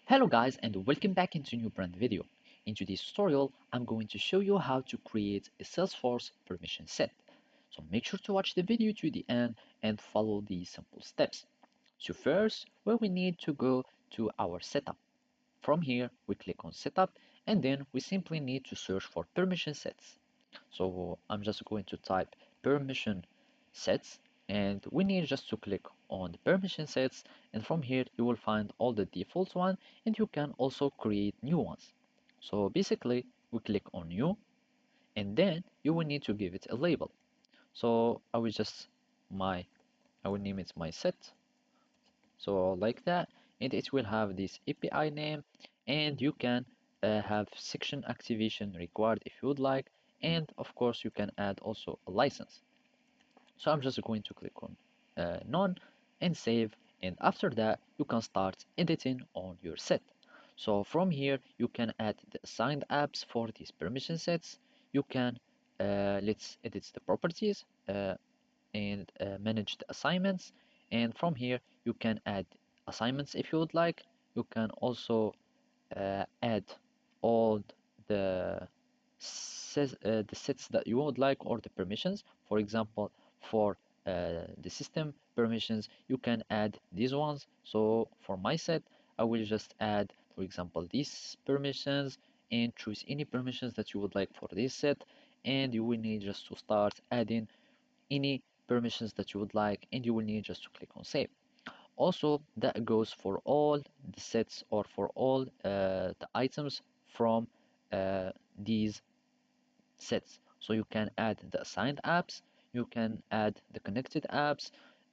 Hello guys and welcome back into a new brand video. In today's tutorial, I'm going to show you how to create a Salesforce permission set. So make sure to watch the video to the end and follow these simple steps. So first, where we need to go to our setup. From here, we click on setup and then we simply need to search for permission sets. So I'm just going to type permission sets and we need just to click on the permission sets, and from here you will find all the default one and you can also create new ones. So basically we click on new and then you will need to give it a label. So I will name it my set, so like that, and it will have this API name, and you can have section activation required if you would like, and of course you can add also a license. So I'm just going to click on none and save, and after that you can start editing on your set. So from here you can add the assigned apps for these permission sets. You can let's edit the properties and manage the assignments, and from here you can add assignments if you would like. You can also add all the the sets that you would like, or the permissions. For example, for the system permissions you can add these ones. So for my set I will just add, for example, these permissions, and choose any permissions that you would like for this set, and you will need just to start adding any permissions that you would like, and you will need just to click on save. Also, that goes for all the sets, or for all the items from these sets. So you can add the assigned apps, you can add the connected apps,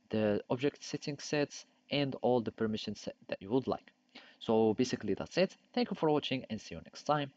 the object setting sets, and all the permission set that you would like. So basically that's it. Thank you for watching and see you next time.